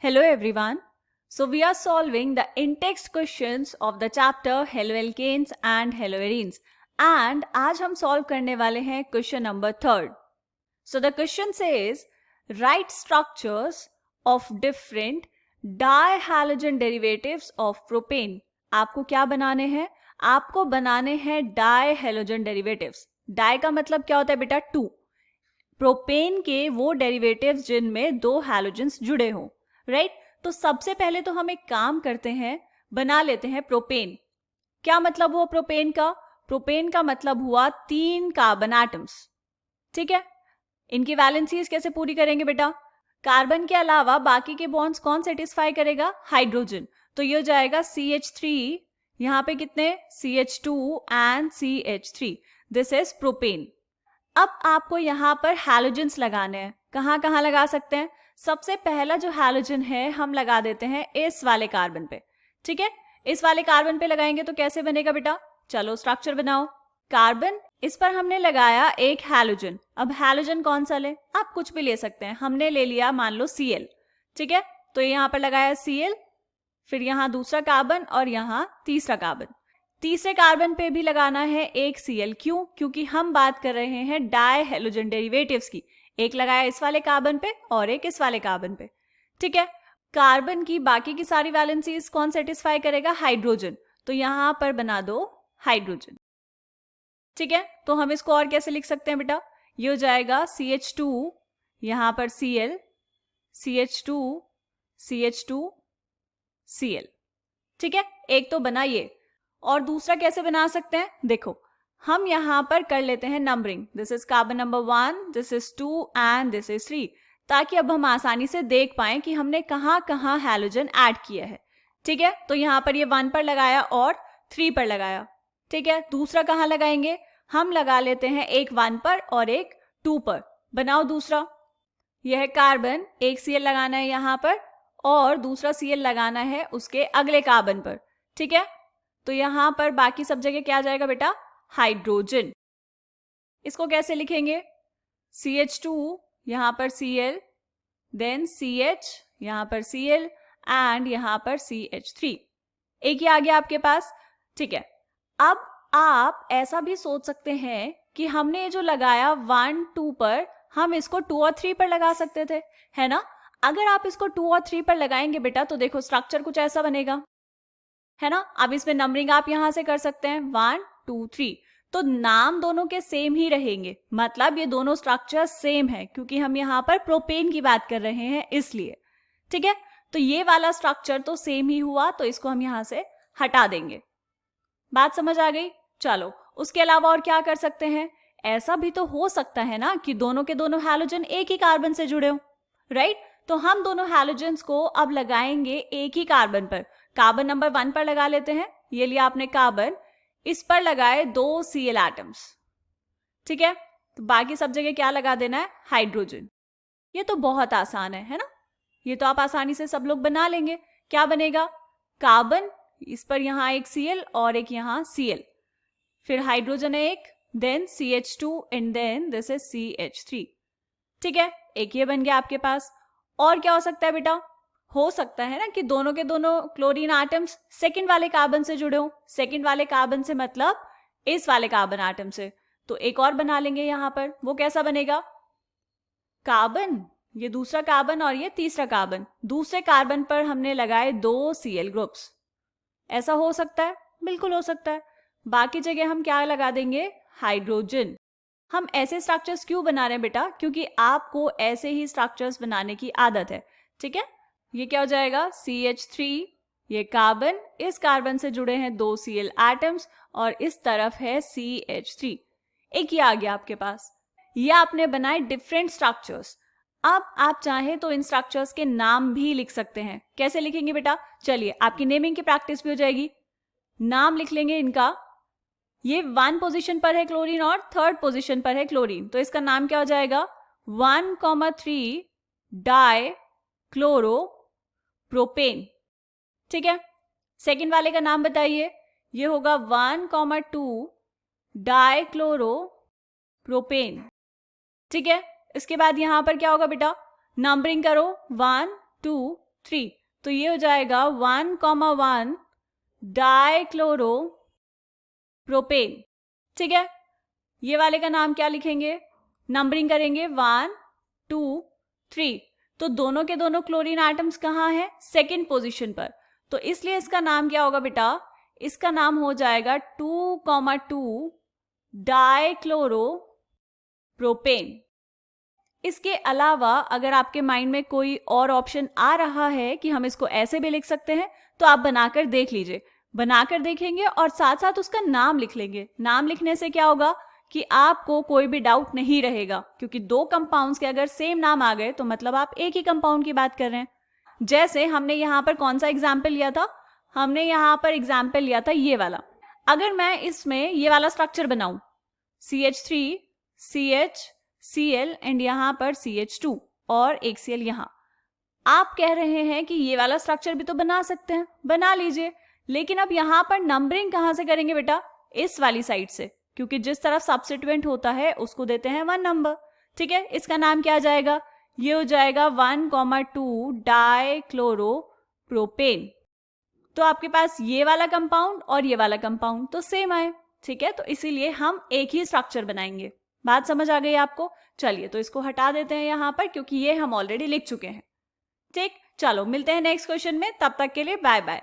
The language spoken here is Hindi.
Hello everyone. So we are solving the in-text questions of the chapter Haloalkanes and Haloarenes and आज हम solve करने वाले हैं question number 3rd. So the question says write structures of different dihalogen derivatives of propane. आपको क्या बनाने हैं? आपको बनाने हैं dihalogen derivatives. Di का मतलब क्या होता है बेटा? 2. प्रोपेन के वो डेरिवेटिव्स जिनमें 2 हैलोजेंस जुड़े हों, राइट? तो सबसे पहले तो हम एक काम करते हैं, बना लेते हैं प्रोपेन. क्या मतलब हुआ प्रोपेन का? प्रोपेन का मतलब हुआ 3 कार्बन एटम्स. ठीक है, इनकी वैलेंसीज कैसे पूरी करेंगे बेटा? कार्बन के अलावा बाकी के बॉन्ड्स कौन सेटिस्फाई करेगा? हाइड्रोजन. तो ये हो जाएगा CH3, यहाँ पे कितने? CH2 and CH3. This is propane. अब आपको यहाँ पर हैलोजेंस लगाने हैं. कहाँ कहाँ लगा सकते हैं? सबसे पहला जो हैलोजन है हम लगा देते हैं इस वाले कार्बन पे. ठीक है, इस वाले कार्बन पे लगाएंगे तो कैसे बनेगा बेटा? चलो स्ट्रक्चर बनाओ. कार्बन, इस पर हमने लगाया एक हैलोजन. अब हैलोजन कौन सा ले? आप कुछ भी ले सकते हैं. हमने ले लिया मान लो Cl. ठीक है, तो यहाँ पर लगाया Cl, फिर यहाँ दूसरा कार्बन और यहाँ तीसरा कार्बन. तीसरे कार्बन पे भी लगाना है एक Cl. क्यों? क्योंकि हम बात कर रहे हैं डाई हेलोजन डेरिवेटिव्स की. एक लगाया इस वाले कार्बन पे और एक इस वाले कार्बन पे. ठीक है, कार्बन की बाकी की सारी वैलेंसीज कौन सेटिस्फाई करेगा? हाइड्रोजन. तो यहां पर बना दो हाइड्रोजन. ठीक है, तो हम इसको और कैसे लिख सकते हैं बेटा? ये हो जाएगा CH2, यहां पर Cl, CH2, CH2, Cl. ठीक है, एक तो बना ये. और दूसरा कैसे बना सकते हैं? देखो, हम यहां पर कर लेते हैं numbering. This is carbon number 1, this is 2 and this is 3, ताकि अब हम आसानी से देख पाएं कि हमने कहां कहां हैलोजन ऐड किया है. ठीक है, तो यहां पर ये 1 पर लगाया और 3 पर लगाया. ठीक है, दूसरा कहां लगाएंगे? हम लगा लेते हैं एक 1 पर और एक 2 पर. बनाओ दूसरा. यह है कार्बन, एक Cl लगाना है यहां पर और दूसरा Cl लगाना है उसके अगले कार्बन पर. ठीक है, तो यहां पर बाकी सब जगह क्या आ जाएगा बेटा? हाइड्रोजन. इसको कैसे लिखेंगे? CH2, यहां पर Cl, देन CH, यहां पर Cl एंड यहां पर CH3. एक ही आ गया आपके पास. ठीक है, अब आप ऐसा भी सोच सकते हैं कि हमने जो लगाया 1, 2 पर, हम इसको 2 और 3 पर लगा सकते थे, है ना? अगर आप इसको 2 और 3 पर लगाएंगे बेटा तो देखो स्ट्रक्चर कुछ ऐसा बनेगा, है ना? अब इसमें नंबरिंग आप यहां से कर सकते हैं 1, 2, 3. तो नाम दोनों के सेम ही रहेंगे, मतलब ये दोनों स्ट्रक्चर सेम है क्योंकि हम यहाँ पर प्रोपेन की बात कर रहे हैं इसलिए. ठीक है, तो ये वाला स्ट्रक्चर तो सेम ही हुआ, तो इसको हम यहाँ से हटा देंगे. बात समझ आ गई? चलो, उसके अलावा और क्या कर सकते हैं? ऐसा भी तो हो सकता है ना कि दोनों के दोनों हैलोजन एक ही कार्बन से जुड़े हो, राइट? तो हम दोनों हैलोजेंस को अब लगाएंगे एक ही कार्बन पर. कार्बन नंबर 1 पर लगा लेते हैं. ये लिया आपने कार्बन, इस पर लगाए 2 Cl एटम्स. ठीक है, तो बाकी सब जगह क्या लगा देना है? हाइड्रोजन. ये तो बहुत आसान है ना? ये तो आप आसानी से सब लोग बना लेंगे. क्या बनेगा? कार्बन, इस पर यहां एक Cl और एक यहां Cl, फिर हाइड्रोजन है एक, then CH2 and then this is CH3. ठीक है, एक ये बन गया आपके पास. और क्या हो सकता है बेटा? हो सकता है ना कि दोनों के दोनों क्लोरीन एटम्स सेकंड वाले कार्बन से जुड़े हो. सेकंड वाले कार्बन से मतलब इस वाले कार्बन एटम से. तो एक और बना लेंगे यहां पर. वो कैसा बनेगा? कार्बन, ये दूसरा कार्बन और ये तीसरा कार्बन. दूसरे कार्बन पर हमने लगाए 2 Cl ग्रुप्स. ऐसा हो सकता है? बिल्कुल हो सकता है. बाकी जगह हम क्या लगा देंगे? हाइड्रोजन. हम ऐसे स्ट्रक्चर्स क्यों बना रहे हैं बेटा? क्योंकि आपको ऐसे ही स्ट्रक्चर्स बनाने की आदत है. ठीक है, ये क्या हो जाएगा? CH3, ये कार्बन, इस कार्बन से जुड़े हैं 2 Cl एटम्स और इस तरफ है CH3. एक ही आ गया आपके पास. ये आपने बनाए डिफरेंट स्ट्रक्चर्स. अब आप चाहें तो इन स्ट्रक्चर्स के नाम भी लिख सकते हैं. कैसे लिखेंगे बेटा? चलिए, आपकी नेमिंग की प्रैक्टिस भी हो जाएगी. नाम लिख लेंगे इनका. ये 1 पोजीशन पर है क्लोरीन और 3rd पोजीशन पर है क्लोरीन, तो इसका नाम क्या हो जाएगा? 1,3 डाई क्लोरो प्रोपेन. ठीक है, सेकंड वाले का नाम बताइए. ये होगा 1,2 डाई क्लोरो प्रोपेन. ठीक है, इसके बाद यहां पर क्या होगा बेटा? नंबरिंग करो 1, 2, 3, तो ये हो जाएगा 1,1 डाइक्लोरो प्रोपेन। ठीक है, ये वाले का नाम क्या लिखेंगे, नंबरिंग करेंगे 1 2 3, तो दोनों के दोनों क्लोरीन एटम्स कहाँ हैं, सेकेंड पोजीशन पर, तो इसलिए इसका नाम क्या होगा बेटा, इसका नाम हो जाएगा 2,2 डाइक्लोरो प्रोपेन। इसके अलावा अगर आपके माइंड में कोई और ऑप्शन आ रहा है कि हम इसको ऐसे भी लिख सकते हैं, तो आप बनाकर देख लीजिए, बनाकर देखेंगे और साथ साथ उसका नाम लिख लेंगे। नाम लिखने से क्या होगा कि आपको कोई भी डाउट नहीं रहेगा, क्योंकि दो कंपाउंड्स के अगर सेम नाम आ गए तो मतलब आप एक ही कंपाउंड की बात कर रहे हैं। जैसे हमने यहाँ पर कौन सा एग्जाम्पल लिया था, हमने यहाँ पर एग्जाम्पल लिया था ये वाला। अगर मैं इसमें ये वाला स्ट्रक्चर बनाऊं, CH3 CH Cl एंड यहाँ पर CH2 और एक Cl यहाँ, आप कह रहे हैं कि ये वाला स्ट्रक्चर भी तो बना सकते हैं, बना लीजिए, लेकिन अब यहाँ पर नंबरिंग कहाँ से करेंगे बेटा, इस वाली साइड से, क्योंकि जिस तरफ सब्स्टिट्यूएंट होता है उसको देते हैं 1 नंबर। ठीक है, इसका नाम क्या आ जाएगा, ये हो जाएगा 1,2 डाइक्लोरो प्रोपेन। तो आपके पास ये वाला कंपाउंड और ये वाला कंपाउंड तो सेम आए। ठीक है, तो इसीलिए हम एक ही स्ट्रक्चर बनाएंगे। बात समझ आ गई आपको? चलिए, तो इसको हटा देते हैं यहाँ पर, क्योंकि ये हम ऑलरेडी लिख चुके हैं। ठीक, चलो मिलते हैं नेक्स्ट क्वेश्चन में, तब तक के लिए बाय बाय।